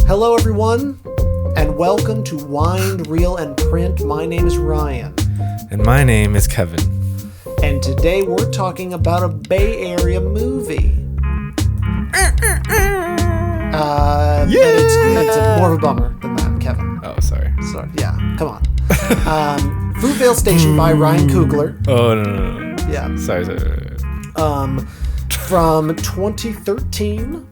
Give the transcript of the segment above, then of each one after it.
Hello, everyone, and welcome to Wind, Reel, and Print. My name is Ryan. And my name is Kevin. And today we're talking about a Bay Area movie. It's more of a bummer than that, Kevin. Oh, sorry. Yeah, come on. Fruitvale Station by Ryan Coogler. Oh, no. Yeah. Sorry. From 2013.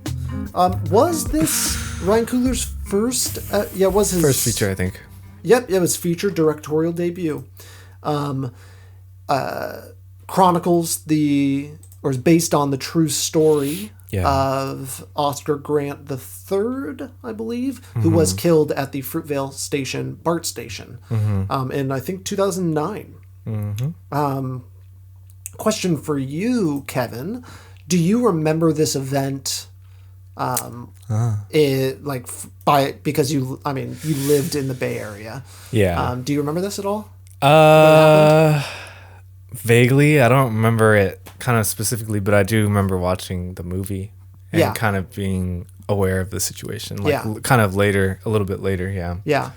Was this Ryan Coogler's first? Was his first feature, I think. Yep, it was feature directorial debut. Chronicles is based on the true story of Oscar Grant III, I believe, who was killed at the Fruitvale Station, BART station, in I think 2009. Question for you, Kevin: do you remember this event? Because you lived in the Bay Area. Yeah. Do you remember this at all? Vaguely. I don't remember it kind of specifically, but I do remember watching the movie and kind of being aware of the situation. Kind of later, a little bit later. Yeah. Yeah.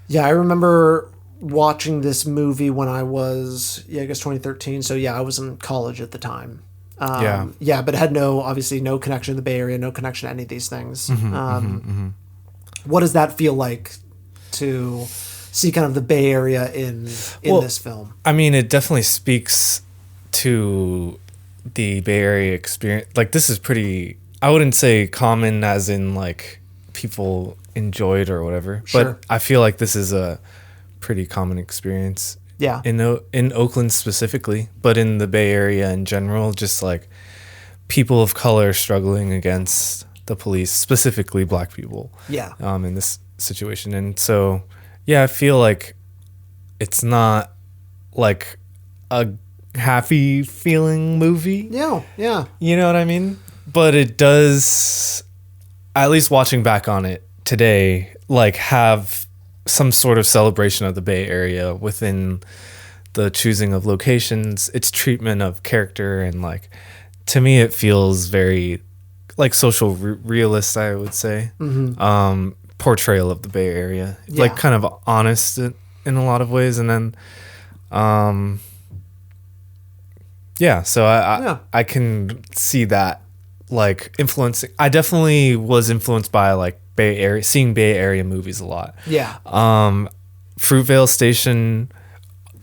Yeah. I remember watching this movie when I was, I guess 2013. So I was in college at the time. But it had obviously no connection to the Bay Area, no connection to any of these things. What does that feel like to see kind of the Bay Area in this film? I mean, it definitely speaks to the Bay Area experience. Like, this is pretty, I wouldn't say common as in like people enjoyed or whatever, but I feel like this is a pretty common experience. Yeah. In Oakland specifically, but in the Bay Area in general, just like people of color struggling against the police, specifically black people. Yeah. In this situation. And so, I feel like it's not like a happy feeling movie. Yeah. Yeah. You know what I mean? But it does, at least watching back on it today, like have some sort of celebration of the Bay Area within the choosing of locations, its treatment of character, and like, to me, it feels very like social realist, I would say. Portrayal of the Bay Area, like kind of honest in a lot of ways, and then, so I can see that like influencing. I definitely was influenced by like seeing Bay Area movies a lot. Yeah. Fruitvale Station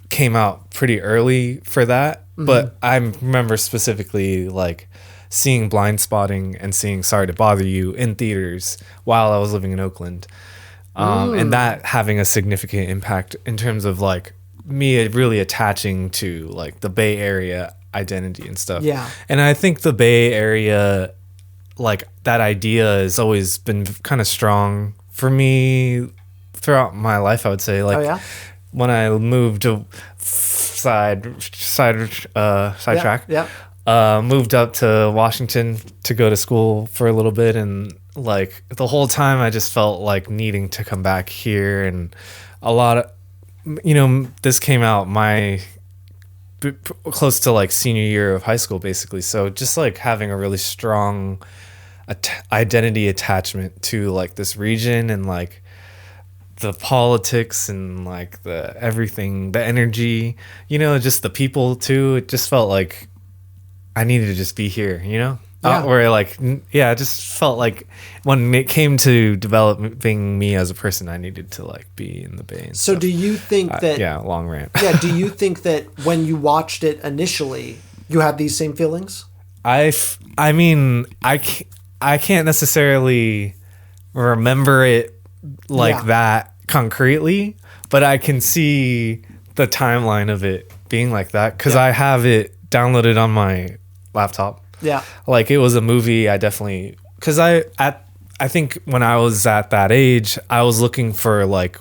came out pretty early for that, but I remember specifically like seeing Blind Spotting and seeing Sorry to Bother You in theaters while I was living in Oakland. And that having a significant impact in terms of like me really attaching to like the Bay Area identity and stuff. Yeah. And I think the Bay Area, like that idea has always been kind of strong for me throughout my life, I would say. Like when I moved to sidetrack, moved up to Washington to go to school for a little bit, and like the whole time I just felt like needing to come back here. And a lot of, this came out close to like senior year of high school, basically. So just like having a really strong identity attachment to like this region and like the politics and like the everything, the energy, just the people too. It just felt like I needed to just be here, or like, I just felt like when it came to developing me as a person, I needed to like be in the Bay. And so stuff. Do you think that, long rant. Do you think that when you watched it initially, you had these same feelings? I mean, I can't necessarily remember it like that concretely, but I can see the timeline of it being like that because I have it downloaded on my laptop. Yeah. Like it was a movie I definitely, because I think when I was at that age, I was looking for like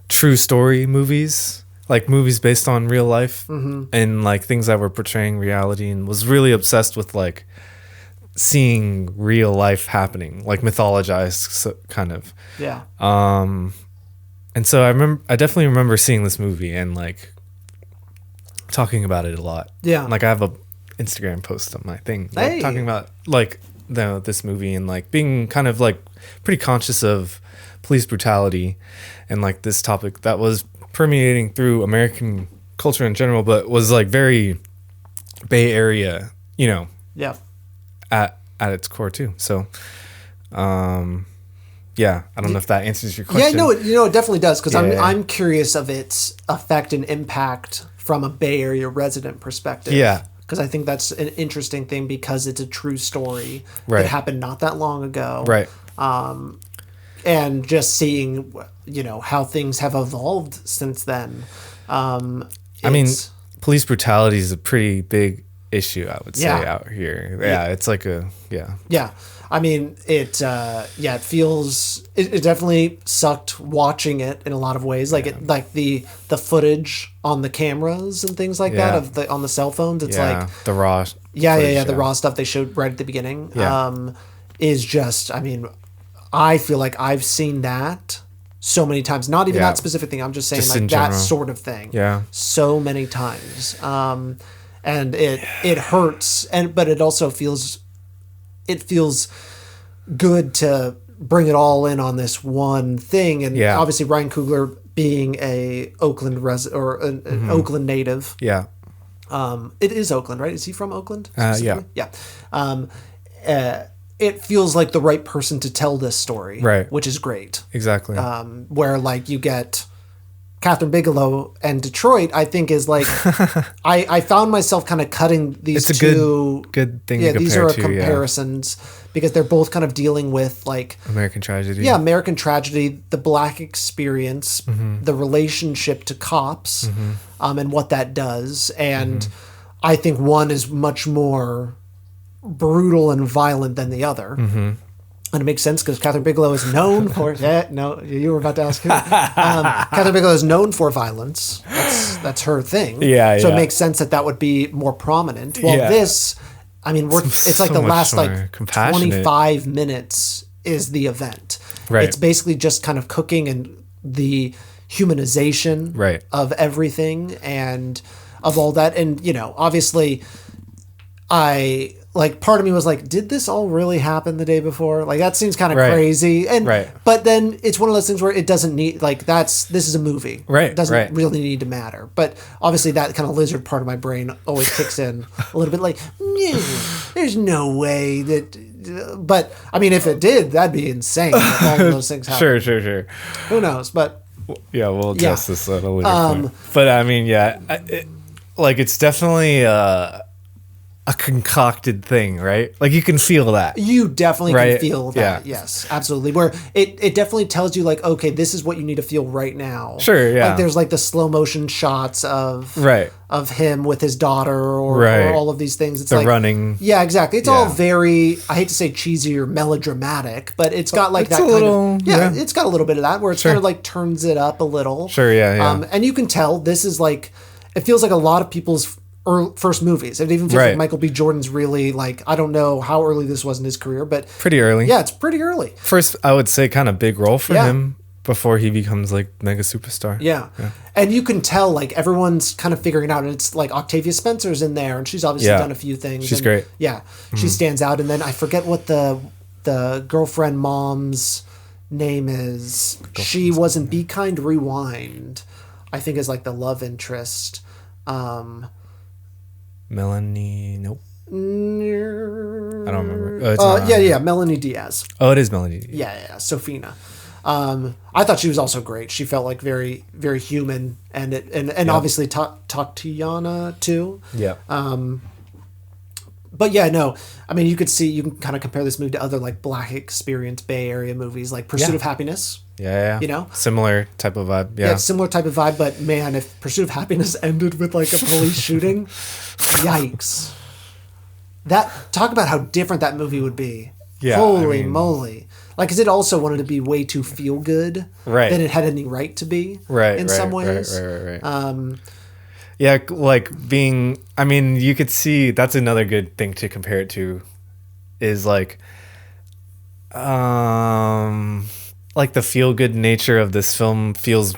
true story movies, like movies based on real life and like things that were portraying reality, and was really obsessed with like seeing real life happening, like mythologized kind of. Yeah. And so I definitely remember seeing this movie and like talking about it a lot. Yeah. Like I have a Instagram post on my thing talking about like this movie and like being kind of like pretty conscious of police brutality and like this topic that was permeating through American culture in general, but was like very Bay Area, you know, at its core too. So, yeah, I don't know if that answers your question. Yeah, no, it definitely does, because I'm curious of its effect and impact from a Bay Area resident perspective. Yeah. Because I think that's an interesting thing, because it's a true story that happened not that long ago. Right. And just seeing, how things have evolved since then. I mean, police brutality is a pretty big issue, I would say, out here. Yeah, it's like Yeah. I mean, it feels, it definitely sucked watching it in a lot of ways. Like the footage on the cameras and things like that on the cell phones. It's like the raw. The raw stuff they showed right at the beginning. Is just, I mean, I feel like I've seen that so many times. Not even that specific thing. I'm just saying, like, that sort of thing. Yeah. So many times. And it hurts, but it also feels good to bring it all in on this one thing. And obviously Ryan Coogler being a Oakland an Oakland native. Yeah. It is Oakland, right? Is he from Oakland? Yeah. Yeah. It feels like the right person to tell this story. Right. Which is great. Exactly. Where like you get Catherine Bigelow and Detroit, I think is like, I found myself kind of cutting these good thing to compare these are to, comparisons because they're both kind of dealing with like American tragedy. Yeah, American tragedy, the Black experience, the relationship to cops, and what that does. And I think one is much more brutal and violent than the other. And it makes sense because Catherine Bigelow is known for... you were about to ask who. Catherine Bigelow is known for violence. That's her thing. Yeah, so it makes sense that would be more prominent. Well, this, I mean, it's like the last like 25 minutes is the event. Right. It's basically just kind of cooking and the humanization of everything and of all that. And, obviously part of me was like, did this all really happen the day before? Like, that seems kind of crazy. And but then it's one of those things where it doesn't need, like, this is a movie. Right. It doesn't really need to matter. But obviously that kind of lizard part of my brain always kicks in a little bit, like, there's no way that, but I mean, if it did, that'd be insane if all of those things happen. Sure. Who knows? But yeah, we'll address this at a later point. But I mean, it's definitely a concocted thing, right? Like, you can feel that. You definitely can feel that. Yeah. Yes, absolutely. Where it definitely tells you, like, okay, this is what you need to feel right now. Sure, yeah. Like, there's like the slow motion shots of him with his daughter or all of these things. It's the like running. Yeah, exactly. It's all very, I hate to say cheesy or melodramatic, but it's got like that kind of it's got a little bit of that where it's kind of like turns it up a little. Sure, yeah. And you can tell this is like, it feels like a lot of people's first movies. It even feels like Michael B. Jordan's really, like, I don't know how early this was in his career, but pretty early. Yeah, it's pretty early. First, I would say, kind of big role for him before he becomes like mega superstar. Yeah. And you can tell, like, everyone's kind of figuring it out, and it's like Octavia Spencer's in there, and she's obviously done a few things. She's great. Yeah, she stands out. And then I forget what the girlfriend mom's name is. She was in Be Kind, Rewind, I think, is like the love interest. Melanie, nope. I don't remember. Melanie Diaz. Oh, it is Melanie Diaz. Yeah, Sofina. I thought she was also great. She felt like very, very human, and obviously Tatiana too. Yeah. But yeah, no. I mean, you can kind of compare this movie to other like Black experience Bay Area movies, like Pursuit of Happiness. Yeah. Similar type of vibe. Yeah, similar type of vibe. But man, if Pursuit of Happiness ended with like a police shooting, yikes! Talk about how different that movie would be. Yeah, holy moly! Like, because it also wanted to be way too feel good than it had any right to be. In some ways. Right. Yeah, like being. I mean, you could see that's another good thing to compare it to, is like the feel-good nature of this film feels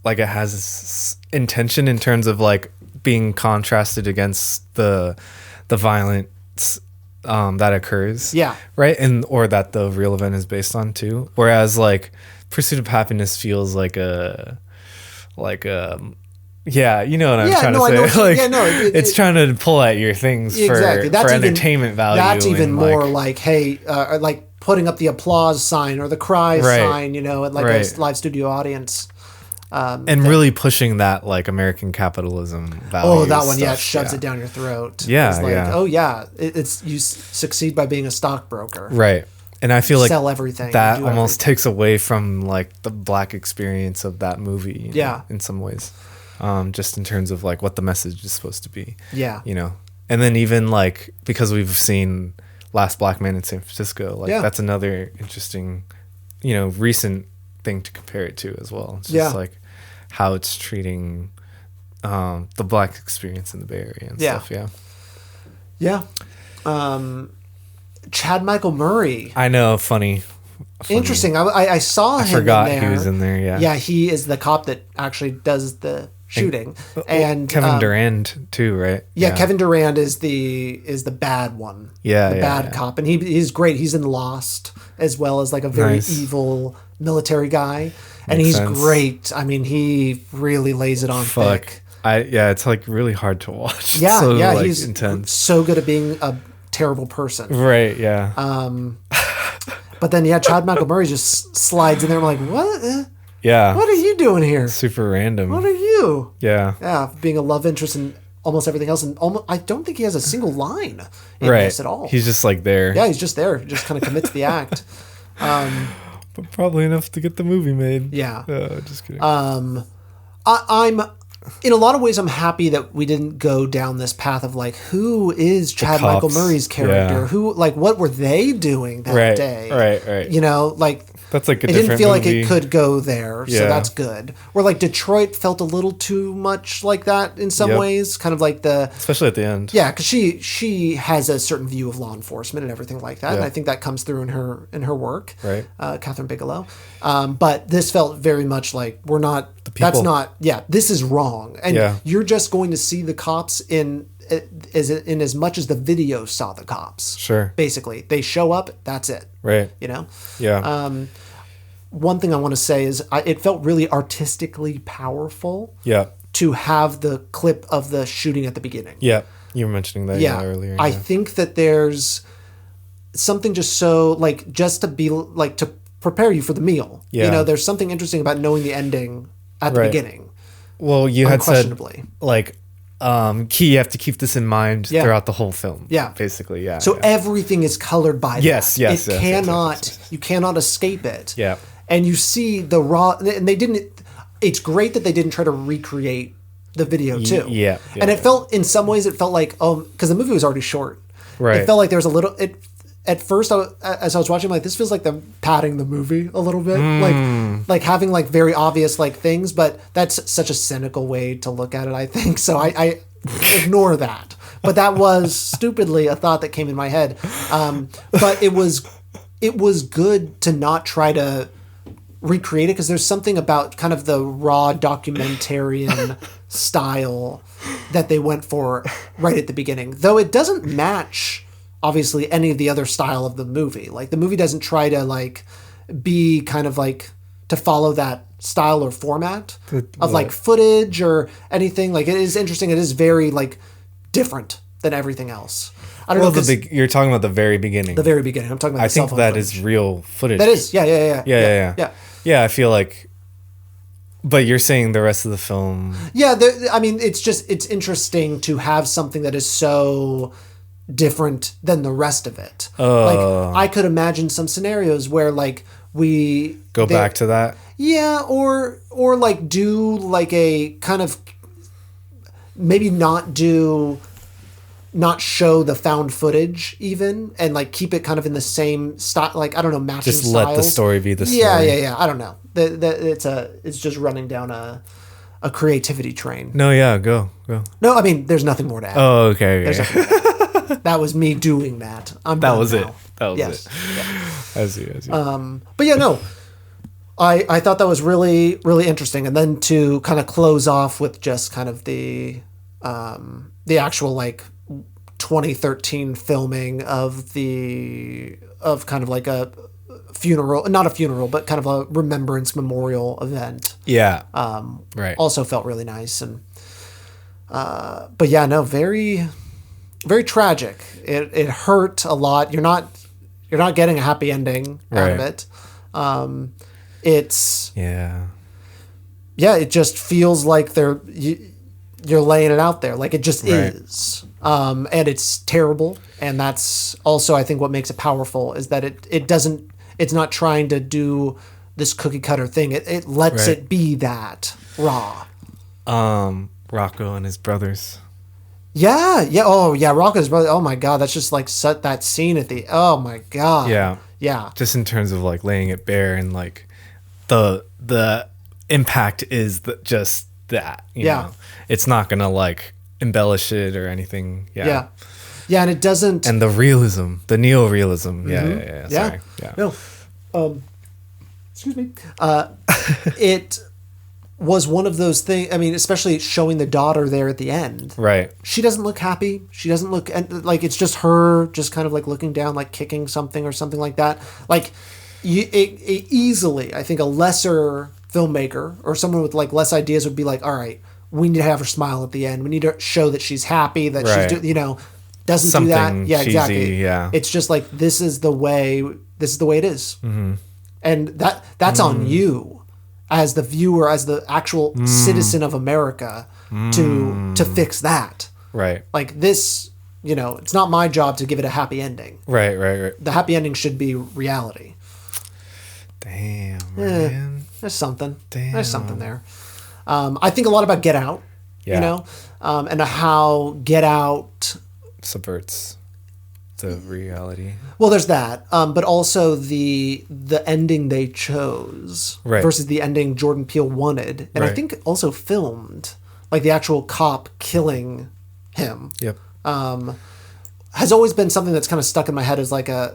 like it has intention in terms of like being contrasted against the violence that occurs. Yeah. Right. And or that the real event is based on too. Whereas like Pursuit of Happiness feels like a yeah, you know what I'm trying to say. Like, it's trying to pull at your things for entertainment value. That's even more like, hey, like putting up the applause sign or the cry sign, you know, at like a live studio audience. And really pushing that like American capitalism value. Oh, that one, it shoves it down your throat. Yeah, it's like, oh yeah, it's you succeed by being a stockbroker. Right. And I feel like sell everything. That almost takes away from like the black experience of that movie. You know, in some ways. Just in terms of like what the message is supposed to be. Yeah. You know, and then even like, because we've seen Last Black Man in San Francisco, like that's another interesting, you know, recent thing to compare it to as well. It's just like how it's treating the black experience in the Bay Area and stuff. Yeah. Chad Michael Murray. I know, funny. Interesting. I saw him. I forgot in there. He was in there. Yeah. Yeah, he is the cop that actually does the shooting. And Kevin Durand too, right? Yeah, Kevin Durand is the bad one. Yeah, the bad cop, and he's great. He's in Lost as well as like a very evil military guy, and he's great. I mean, he really lays it on thick. It's like really hard to watch. Yeah, so, yeah, like, he's intense. So good at being a terrible person. Right. Yeah. But then Chad Michael Murray just slides in there. I'm like, what? Yeah. What are you doing here? Super random. What are you? Yeah. Yeah, being a love interest and almost everything else, and I don't think he has a single line in this at all. He's just like there. Yeah, he's just there. Just kind of commits the act. But probably enough to get the movie made. Yeah. Just kidding. I'm in a lot of ways, I'm happy that we didn't go down this path of like, who is Chad Michael Murray's character? Yeah. Who, like, what were they doing that day? Right. You know, like, that's like a it different didn't feel movie. like it could go there, so that's good. Where like Detroit felt a little too much like that in some ways, kind of like especially at the end. Yeah, because she has a certain view of law enforcement and everything like that, and I think that comes through in her work. Right, Catherine Bigelow. But this felt very much like we're not. That's not. Yeah, this is wrong, and you're just going to see the cops in as much as the video saw the cops. Sure. Basically, they show up. That's it. Right. You know. Yeah. One thing I want to say is it felt really artistically powerful. Yeah. To have the clip of the shooting at the beginning. Yeah. You were mentioning that earlier. I think that there's something just so like just to be like to prepare you for the meal. Yeah. You know, there's something interesting about knowing the ending at the beginning. Well, you had said like you have to keep this in mind throughout the whole film. Yeah. Basically, yeah. So everything is colored by yes, that. Yes, it cannot you cannot escape it. Yeah. And you see the raw and they didn't it's great that they didn't try to recreate the video too. Yeah. And it felt in some ways it felt like because the movie was already short. Right. It felt like there was a little at first, as I was watching, I'm like, this feels like them padding the movie a little bit, like having like very obvious like things, but that's such a cynical way to look at it, I think. So I ignore that. But that was stupidly a thought that came in my head. But it was good to not try to recreate it because there's something about kind of the raw documentarian style that they went for right at the beginning, though it doesn't match obviously any of the other style of the movie. Like the movie doesn't try to like be kind of like to follow that style or format of like footage or anything. Like it is interesting. It is very like different than everything else. I don't know. You're talking about the very beginning. The very beginning. I'm talking about. I think that is real footage. That is. Yeah. Yeah. I feel like. But you're saying the rest of the film. Yeah. I mean, it's interesting to have something that is so different than the rest of it. Like I could imagine some scenarios where like we go back to that. Yeah, or like do like a kind of maybe not show the found footage even and like keep it kind of in the same style, like I don't know, matching just styles. Let the story be the story. Yeah. I don't know. It's just running down a creativity train. No, yeah, go. No, I mean there's nothing more to add. Oh, okay. There's nothing more to add. That was me doing that. That was it. Yes. Yeah. I see. But yeah, no. I thought that was really, really interesting. And then to kind of close off with just kind of the actual like 2013 filming of kind of like a funeral, not a funeral, but kind of a remembrance memorial event. Yeah. Right. Also felt really nice. And, but yeah, no, very, very tragic. It hurt a lot. You're not getting a happy ending out of it. It's, yeah, it just feels like you're laying it out there. Like it just is. And it's terrible. And that's also, I think, what makes it powerful is that it's not trying to do this cookie cutter thing. It lets it be that raw. Rocco and his brothers. Yeah. Oh yeah. Rocco's brother. Oh my God. That's just like that scene oh my God. Yeah. Yeah. Just in terms of like laying it bare and like the impact is just that, you know, it's not going to like embellish it or anything. Yeah. Yeah, and it doesn't... And the realism, the neo-realism. Yeah. Sorry. Yeah. No. Excuse me. It was one of those things, I mean, especially showing the daughter there at the end. Right. She doesn't look happy. She doesn't look... Like, it's just her just kind of like looking down, like kicking something or something like that. Like, it easily, I think a lesser filmmaker or someone with like less ideas would be like, all right, we need to have her smile at the end. We need to show that she's happy, that she's, doesn't something do that. Yeah, cheesy, exactly. Yeah. It's just like, this is the way it is. Mm-hmm. And that's on you as the viewer, as the actual citizen of America to fix that. Right. Like this, it's not my job to give it a happy ending. Right. The happy ending should be reality. Damn, man. There's something. Damn. There's something there. I think a lot about Get Out, and how Get Out subverts the reality. Well, there's that, but also the ending they chose versus the ending Jordan Peele wanted, and I think also filmed, like the actual cop killing him. Yep. Has always been something that's kind of stuck in my head as like an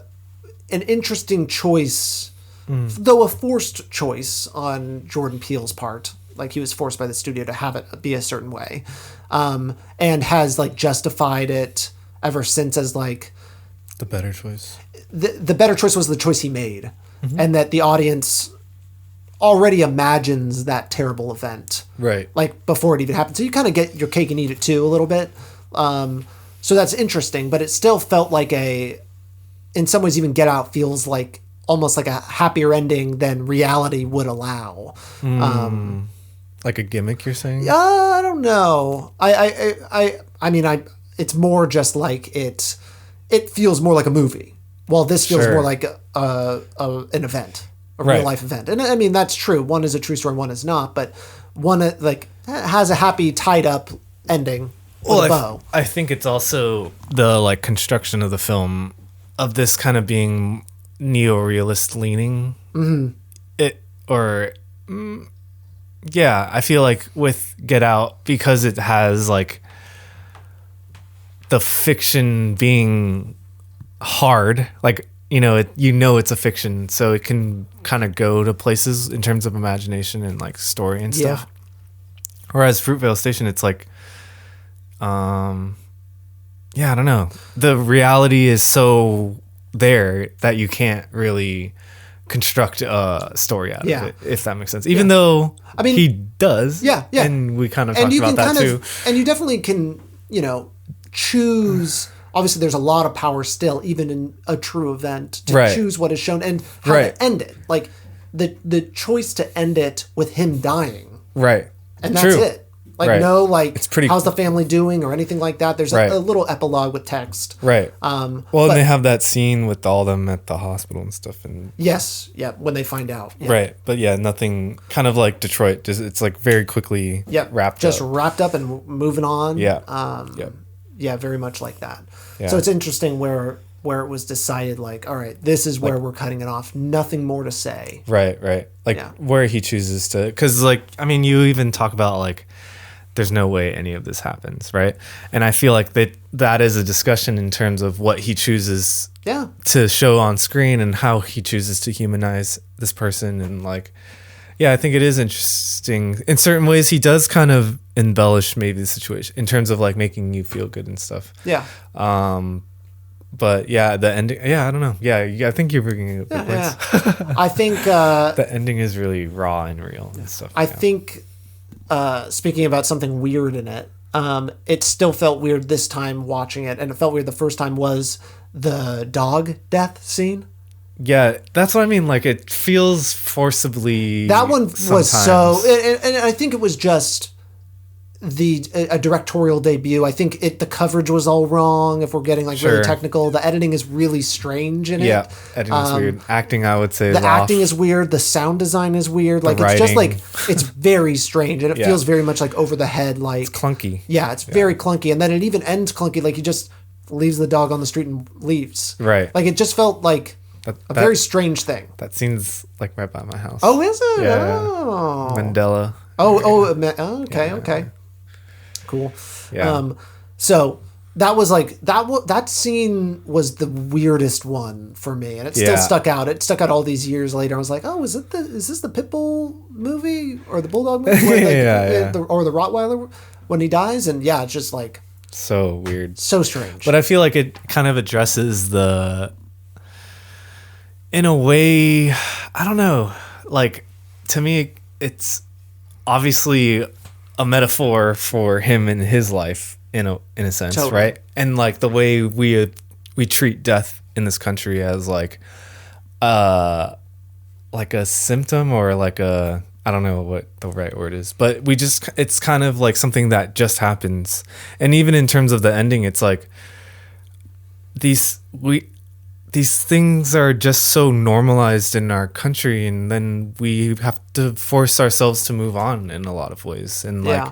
interesting choice. Though a forced choice on Jordan Peele's part, like he was forced by the studio to have it be a certain way, and has like justified it ever since as like the better choice. The better choice was the choice he made, and that the audience already imagines that terrible event, right? Like before it even happened. So you kind of get your cake and eat it too a little bit. So that's interesting, but it still felt like in some ways, even Get Out feels like almost like a happier ending than reality would allow. Like a gimmick, you're saying? I don't know. I mean, it's more just like it feels more like a movie. While this feels more like an event, a real life event. And I mean, that's true. One is a true story, one is not, but one like has a happy tied up ending with a bow. I think it's also the like construction of the film of this kind of being neo-realist leaning. I feel like with Get Out, because it has like the fiction being hard, like it's a fiction, so it can kind of go to places in terms of imagination and like story and stuff. Whereas Fruitvale Station, it's like I don't know, the reality is so there that you can't really construct a story out of it, if that makes sense. Even though he does. Yeah. And we kind of talked about that too. And you definitely can, choose. Obviously, there's a lot of power still, even in a true event, to choose what is shown and how to end it. Like the choice to end it with him dying. Right. And that's it. Like no, like it's pretty, how's the family doing or anything like that. There's a little epilogue with text. Right. And they have that scene with all them at the hospital and stuff. And when they find out. Yeah. Right. But nothing, kind of like Detroit. Just it's like very quickly wrapped up and moving on. Yeah. Yeah, very much like that. Yeah. So it's interesting where it was decided, like, all right, this is where we're cutting it off. Nothing more to say. Right. Like where he chooses to, because like, I mean, you even talk about like, there's no way any of this happens, right? And I feel like that is a discussion in terms of what he chooses to show on screen and how he chooses to humanize this person. And like, Yeah, I think it is interesting. In certain ways, he does kind of embellish maybe the situation in terms of like making you feel good and stuff. Yeah. But yeah, the ending. Yeah, I don't know. Yeah, I think you're bringing up good points. Yeah. I think the ending is really raw and real and stuff. I think speaking about something weird in it, it still felt weird this time watching it, and it felt weird the first time was the dog death scene. Yeah, that's what I mean. Like, it feels forcibly. That one was so, and I think it was just a directorial debut. I think the coverage was all wrong. If we're getting like really technical, the editing is really strange in it. Yeah, editing is weird. Acting, I would say, the acting is weird. The sound design is weird. Like, it's just like it's very strange, and it feels very much like over the head. Like, it's clunky. Yeah, it's very clunky, and then it even ends clunky. Like, he just leaves the dog on the street and leaves. Right. Like, it just felt like a very strange thing. That scene's like right by my house. Oh, is it? Yeah. Oh. Mandela. Okay. Cool. Yeah. So that was like that scene was the weirdest one for me, and it still stuck out. It stuck out all these years later. I was like, oh, is this the Pitbull movie or the Bulldog movie? Where, or the Rottweiler when he dies? And yeah, it's just like so weird, so strange. But I feel like it kind of addresses in a way, I don't know. Like, to me, it's obviously a metaphor for him in his life in a sense, right? And like the way we treat death in this country as like a symptom or like I don't know what the right word is, but it's kind of like something that just happens. And even in terms of the ending, it's like these things are just so normalized in our country, and then we have to force ourselves to move on in a lot of ways. And like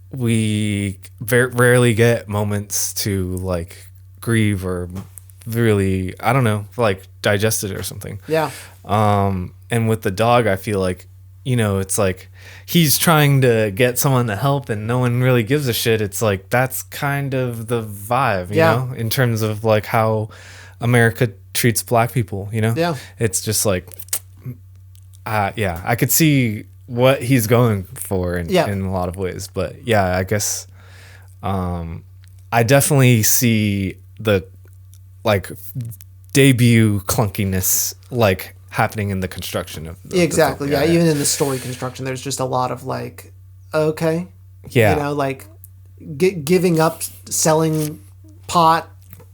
we rarely get moments to like grieve or really, I don't know, like digest it or something. Yeah. And with the dog, I feel like, you know, it's like he's trying to get someone to help and no one really gives a shit. It's like that's kind of the vibe, you know, in terms of like how America treats black people, you know? Yeah. It's just like, I could see what he's going for in a lot of ways. But yeah, I guess I definitely see the like debut clunkiness like happening in the construction of exactly. The even in the story construction, there's just a lot of like, okay. Yeah. You know, like giving up selling pot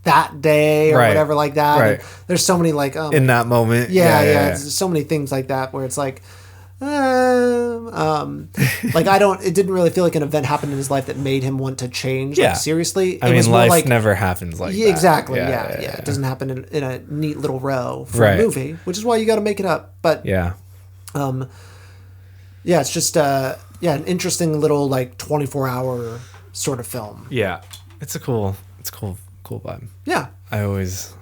that day or whatever like that. Right. There's so many like in that moment. There's so many things like that where it's like like it didn't really feel like an event happened in his life that made him want to change. Like, seriously. I mean, life never happens like that. Exactly. Yeah. It doesn't happen in a neat little row for a movie, which is why you got to make it up. But it's just an interesting little like 24-hour sort of film. Yeah. It's cool vibe. Yeah. I always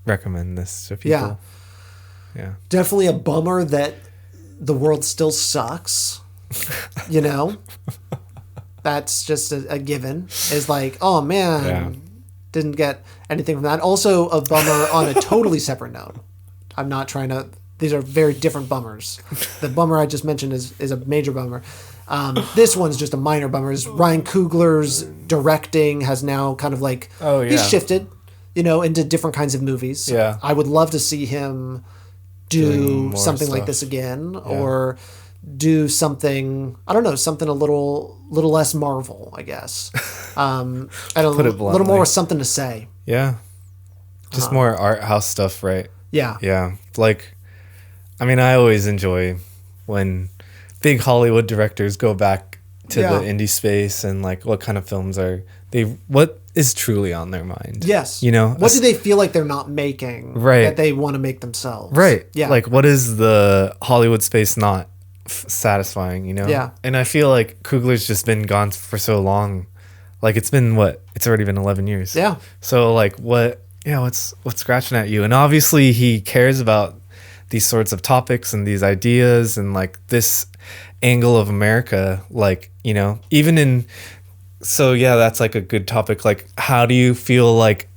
recommend this to people. Yeah. Definitely a bummer that the world still sucks. You know? That's just a given. Is like, oh man, didn't get anything from that. Also a bummer on a totally separate note. I'm not trying to, these are very different bummers. The bummer I just mentioned is a major bummer. This one's just a minor bummer. Is Ryan Coogler's directing has now kind of like he's shifted, you know, into different kinds of movies. Yeah, I would love to see him do something like this again, or do something, I don't know, something a little less Marvel, I guess. And a little more something to say. Yeah, just more art house stuff, right? Yeah. Like, I mean, I always enjoy when big Hollywood directors go back to the indie space and like what kind of films what is truly on their mind. Yes. You know, what do they feel like they're not making that they want to make themselves? Right. Yeah. Like, what is the Hollywood space not satisfying, you know? Yeah. And I feel like Coogler's just been gone for so long. Like, it's been it's already been 11 years. Yeah. So like what's scratching at you? And obviously he cares about these sorts of topics and these ideas and like this angle of America, like, you know, that's like a good topic. Like, how do you feel like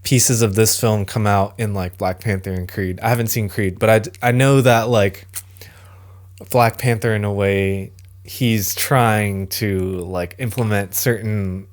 pieces of this film come out in like Black Panther and Creed? I haven't seen Creed, but I know that like Black Panther, in a way, he's trying to like implement certain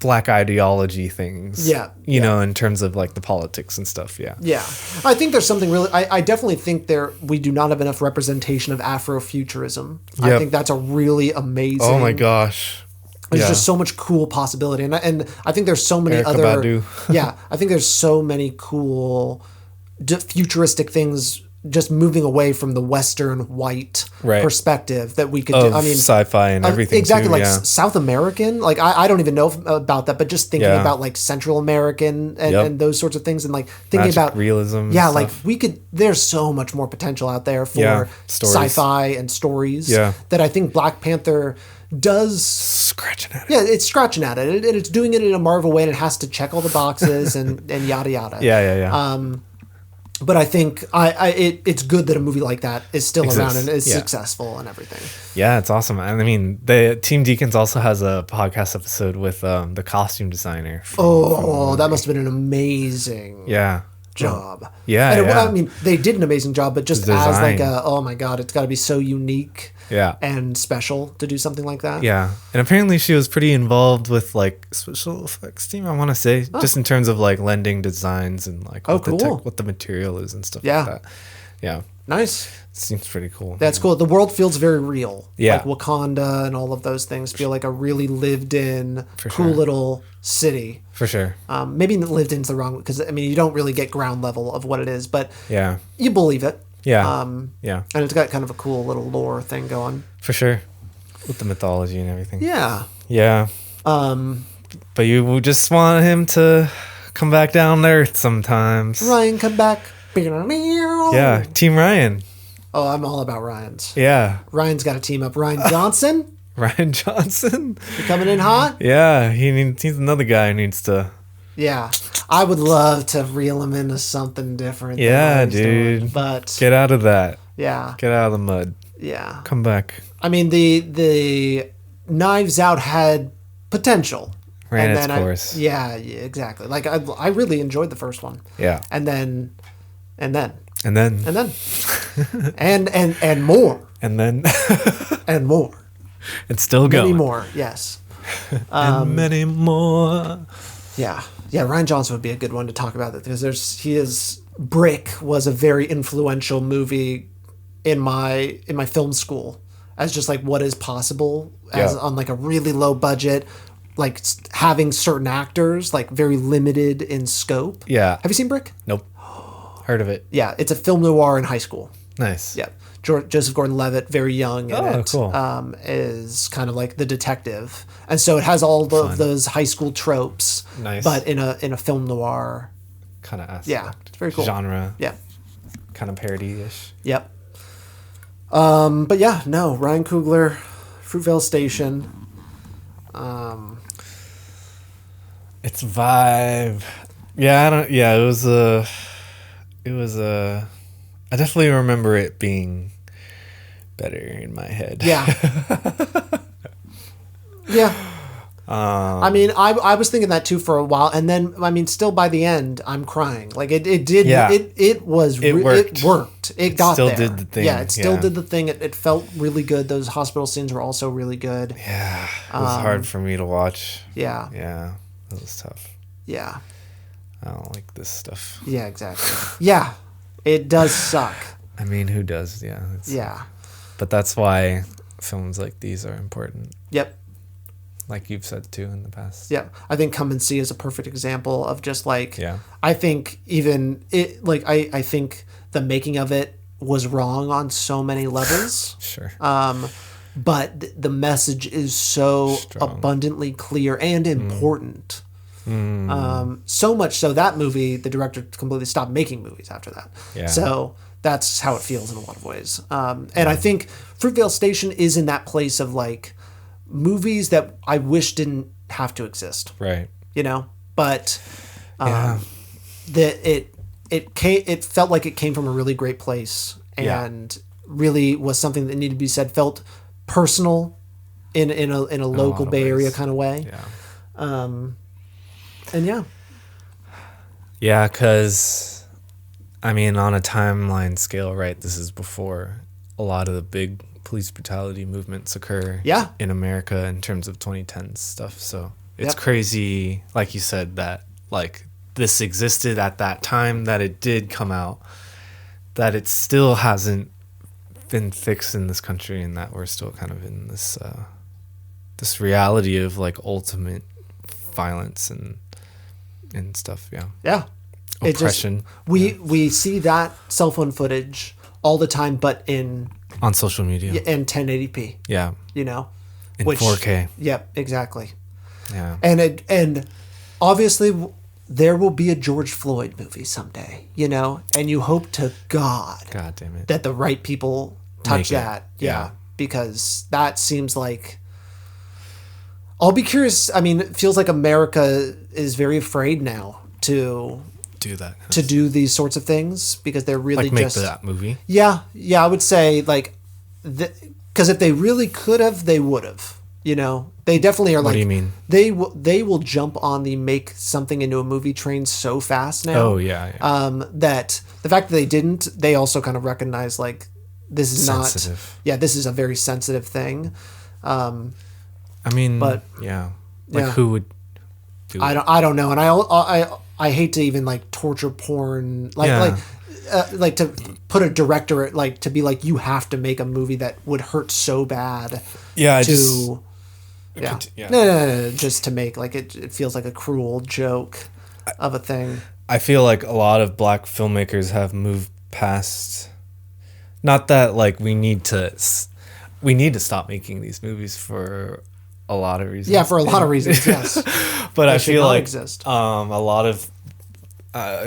black ideology things. Yeah. You know, in terms of like the politics and stuff. Yeah. Yeah. I think there's something really, I definitely think we do not have enough representation of Afrofuturism. Yep. I think that's a really amazing. Oh my gosh. There's just so much cool possibility. And I think there's so many Erykah other. Badu. Yeah. I think there's so many cool futuristic things just moving away from the Western white perspective that we could do. I mean, sci-fi and everything. Exactly. Too, like South American. Like, I don't even know about that, but just thinking about like Central American and those sorts of things, and like thinking Magic about realism. Yeah. Like there's so much more potential out there for sci-fi and stories that I think Black Panther does. Scratching at it. Yeah, it's scratching at it, and it's doing it in a Marvel way, and it has to check all the boxes and yada yada. Yeah. But I think it's good that a movie like that is still around and is Yeah. successful and everything. Yeah, it's awesome. And I mean, the Team Deacons also has a podcast episode with the costume designer. That must have been an amazing job. Yeah, and yeah. I mean, they did an amazing job, but just as like oh my God, it's got to be so unique and special to do something like that. Yeah. And apparently she was pretty involved with like special effects team, I want to say, just in terms of like lending designs and like what the material is and stuff like that. Yeah. Nice. Seems pretty cool. That's cool. The world feels very real. Yeah. Like Wakanda and all of those things feel like a really lived in, cool little city. For sure. Maybe lived in's the wrong, because I mean, you don't really get ground level of what it is, but you believe it. Yeah. And it's got kind of a cool little lore thing going. For sure. With the mythology and everything. Yeah. Yeah. But you just want him to come back down to earth sometimes. Ryan, come back. Yeah. Team Ryan. Oh, I'm all about Ryan's. Yeah. Ryan's got to team up. Ryan Johnson. Ryan Johnson. You coming in hot? Yeah. He's another guy who needs to. Yeah. I would love to reel him into something different. Yeah, dude. Doing, but get out of that. Yeah. Get out of the mud. Yeah. Come back. I mean, the Knives Out had potential. Ran its course. Yeah, exactly. Like I really enjoyed the first one. Yeah. And then and more. And then and more. It's still going. Many more, yes. And many more. Yeah. Yeah, Ryan Johnson would be a good one to talk about that, because Brick was a very influential movie in my film school as just like what is possible on like a really low budget, like having certain actors like very limited in scope. Yeah. Have you seen Brick? Nope. Heard of it. Yeah, it's a film noir in high school. Nice. Yeah. Joseph Gordon-Levitt, very young in it, cool. is kind of like the detective, and so it has all of those high school tropes, but in a film noir kind of aspect. Yeah, it's very cool. Genre. Yeah. Kind of parody-ish. Yep. But yeah, no, Ryan Coogler, Fruitvale Station. It's vibe. Yeah, it was I definitely remember it being better in my head. Yeah. Yeah. I mean, I was thinking that too for a while, and then I mean, still by the end, I'm crying. Like it did. Yeah. It worked. It worked. It got still there. Did the thing. Yeah, it still did the thing. It felt really good. Those hospital scenes were also really good. Yeah, it was hard for me to watch. Yeah. Yeah, it was tough. Yeah. I don't like this stuff. Yeah, exactly. Yeah, it does suck. I mean, who does? Yeah. Yeah. But that's why films like these are important. Yep. Like you've said too in the past. Yeah. I think Come and See is a perfect example of just like, yeah. I think even it, like, I think the making of it was wrong on so many levels. Sure. But the message is so abundantly clear and important. So much so that movie, the director completely stopped making movies after that. Yeah. So that's how it feels in a lot of ways. And I think Fruitvale Station is in that place of like movies that I wish didn't have to exist. Right. You know, but it felt like it came from a really great place and really was something that needed to be said. Felt personal in a local Bay Area kind of way. Yeah. And yeah. Yeah, because, I mean, on a timeline scale, right, this is before a lot of the big police brutality movements occur in America in terms of 2010s stuff. So it's crazy, like you said, that like this existed at that time, that it did come out, that it still hasn't been fixed in this country, and that we're still kind of in this this reality of like ultimate violence and stuff. Oppression. We see that cell phone footage all the time, but on social media in 1080p. Yeah, you know, in 4K. Yep, exactly. Yeah, and obviously there will be a George Floyd movie someday, you know, and you hope to God damn it, that the right people touch that. Yeah, because that seems like. I'll be curious. I mean, it feels like America is very afraid now to do that, to do these sorts of things, because they're really like make that movie. Yeah, I would say like, because if they really could have, they would have. You know, they definitely are. What do you mean? They will jump on the make something into a movie train so fast now. Oh yeah. That the fact that they didn't, they also kind of recognize like this is sensitive. not. Yeah, this is a very sensitive thing. I mean, but who would do it? I don't know, and I hate to even like torture porn like to put a director like to be like, you have to make a movie that would hurt so bad. Yeah, No, just to make like it feels like a cruel joke of a thing. I feel like a lot of black filmmakers have moved past. Not that like we need to stop making these movies for a lot of reasons. Yeah, for a lot of reasons, yes. But I feel like a lot of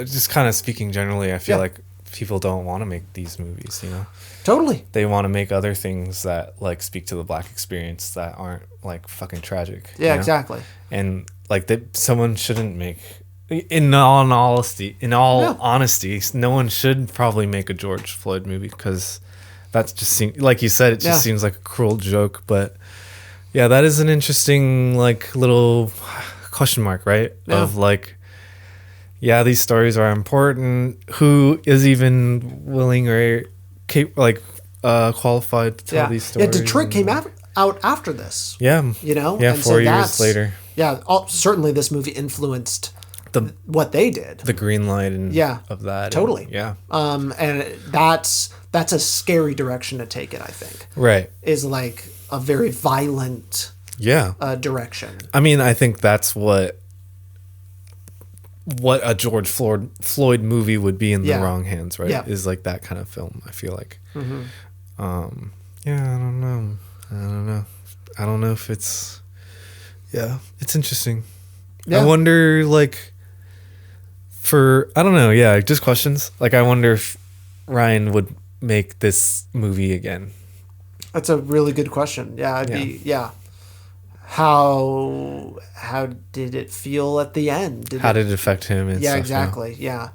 just kind of speaking generally, I feel like people don't want to make these movies, you know. Totally. They want to make other things that like speak to the black experience that aren't like fucking tragic. Yeah, you know? exactly. And like that someone shouldn't make, in all honesty, no one should probably make a George Floyd movie, because that's just like you said, it just seems like a cruel joke. But yeah, that is an interesting like little question mark, right? Yeah. Of like, yeah, these stories are important. Who is even willing or qualified to tell these stories? Yeah, Detroit came out after this. Yeah, you know. Yeah, and 4 years later. Yeah, certainly this movie influenced what they did. The green light and of that. Totally. And that's a scary direction to take it, I think. Right. Is like a very violent direction. I mean, I think that's what a George Floyd movie would be in the wrong hands, right? Yeah. Is like that kind of film, I feel like. Mm-hmm. I don't know if it's it's interesting. I wonder like I don't know, just questions. Like I wonder if Ryan would make this movie again. That's a really good question. Yeah, it'd be How did it feel at the end? How did it affect him? And stuff, exactly. Yeah.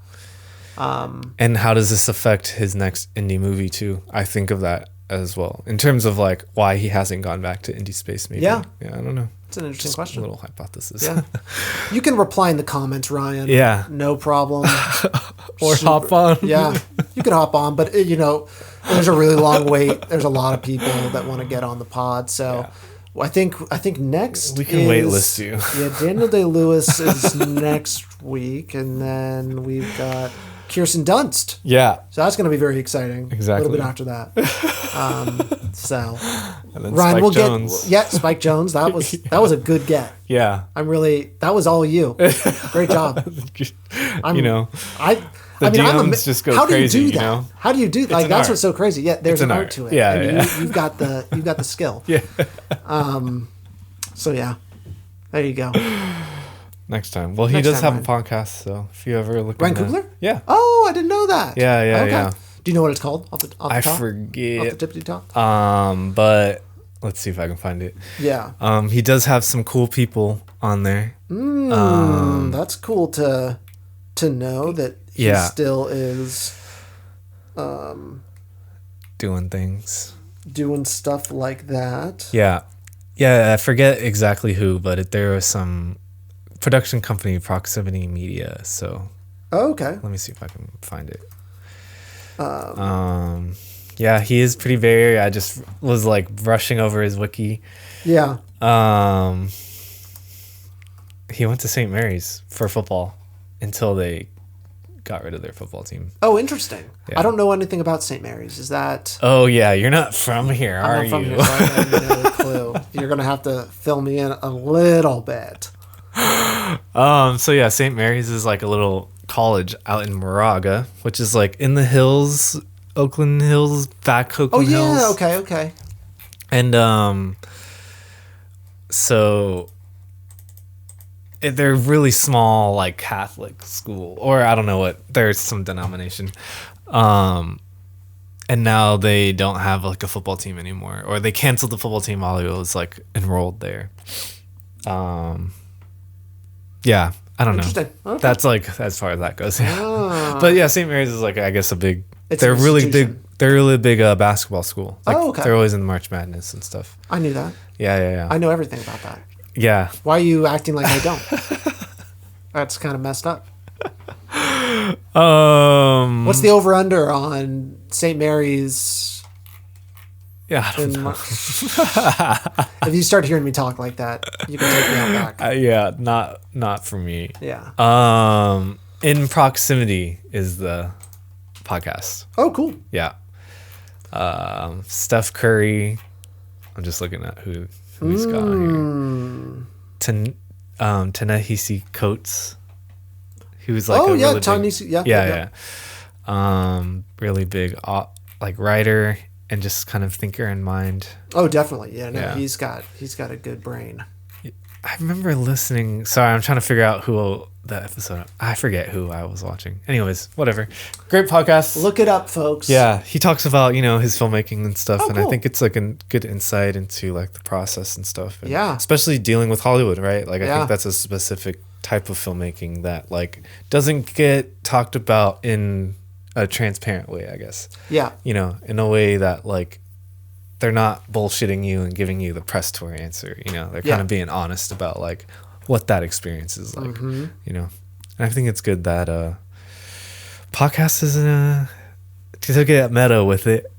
And how does this affect his next indie movie too? I think of that as well in terms of like why he hasn't gone back to indie space. Maybe. Yeah, I don't know. It's an interesting question. A little hypothesis. Yeah. You can reply in the comments, Ryan. Yeah. No problem. Or hop on. Yeah, you can hop on, but you know, there's a really long wait. There's a lot of people that want to get on the pod, so. Yeah. I think next we can wait list you. Yeah, Daniel Day-Lewis is next week, and then we've got Kirsten Dunst. Yeah, so that's going to be very exciting. Exactly. A little bit after that. So and then Ryan, Spike Jones. Spike Jones. That was a good get. Yeah, that was all you. Great job. The DMs just go crazy. How do you do that? You know? How do you do that? Like that's what's so crazy. Yeah, there's an art to it. Yeah, you've got the skill. Yeah. So yeah, there you go. Next time. Well, he does have a podcast, so if you ever look. Ryan Coogler? Yeah. Oh, I didn't know that. Yeah. Yeah. Do you know what it's called? Off the top? I forget. Off the tippity top. But let's see if I can find it. Yeah. He does have some cool people on there. That's cool to know that. He still is doing things. Doing stuff like that. Yeah. Yeah, I forget exactly who, but there was some production company, Proximity Media, so... Oh, okay. Let me see if I can find it. Yeah, he is pretty Bay Area. I just was like brushing over his wiki. Yeah. He went to St. Mary's for football until they got rid of their football team. Oh, interesting. Yeah. I don't know anything about St. Mary's. Is that... Oh, yeah. You're not from here, are you? I'm not from here, so I have no clue. You're going to have to fill me in a little bit. So, yeah, St. Mary's is like a little college out in Moraga, which is like in the hills, Oakland Hills, back Oakland Hills. Oh, yeah. Okay. And so... they're really small, like Catholic school, or I don't know what. There's some denomination, and now they don't have like a football team anymore, or they canceled the football team while I was like enrolled there. Yeah, I don't know. Okay. That's like as far as that goes. Yeah. But yeah, St. Mary's is like I guess a big. They're really big. They're really big basketball school. Like, okay. They're always in the March Madness and stuff. I knew that. Yeah. I know everything about that. Yeah. Why are you acting like I don't? That's kind of messed up. What's the over-under on St. Mary's? Yeah, I don't know. If you start hearing me talk like that, you can take me out back. Yeah, not for me. Yeah. In Proximity is the podcast. Oh, cool. Yeah. Steph Curry. I'm just looking at who he's got on here. Ta-Nehisi Coates. He was like really Ta-Nehisi. Yeah. Really big like writer and just kind of thinker in mind. Oh, definitely. Yeah, he's got a good brain. I remember listening. Sorry, I'm trying to figure out who the episode. I forget who I was watching. Anyways, whatever. Great podcast. Look it up, folks. Yeah, he talks about his filmmaking and stuff, and cool. I think it's like a good insight into like the process and stuff. And especially dealing with Hollywood, right? Like I think that's a specific type of filmmaking that like doesn't get talked about in a transparent way, I guess. Yeah. In a way that like they're not bullshitting you and giving you the press tour answer. They're kind of being honest about like what that experience is like. Mm-hmm. And I think it's good that podcast isn't to get meta with it.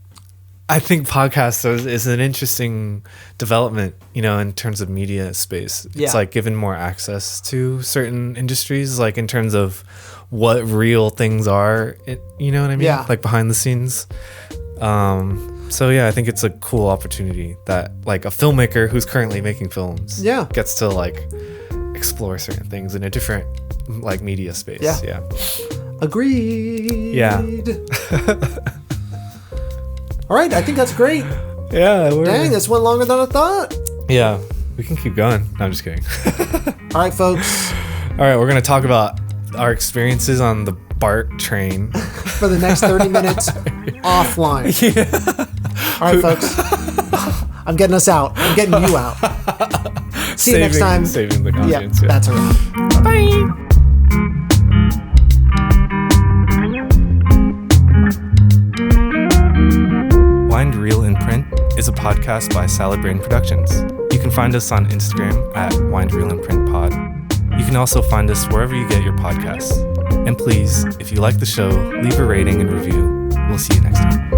I think podcast is an interesting development, in terms of media space. It's like given more access to certain industries, like in terms of what real things are, you know what I mean? Yeah. Like behind the scenes. So yeah, I think it's a cool opportunity that like a filmmaker who's currently making films gets to like explore certain things in a different like media space. Yeah. Agreed. Yeah. All right, I think that's great. Yeah. Dang, this went longer than I thought. Yeah, we can keep going. No, I'm just kidding. All right, folks. All right, we're going to talk about our experiences on the BART train. For the next 30 minutes offline. Yeah. All right, folks. I'm getting us out. I'm getting you out. See you next time. Saving the audience. Yeah, that's a wrap. Bye. Wind Reel in Print is a podcast by Salad Brain Productions. You can find us on Instagram at Wind Reel in Print Pod. You can also find us wherever you get your podcasts. And please, if you like the show, leave a rating and review. We'll see you next time.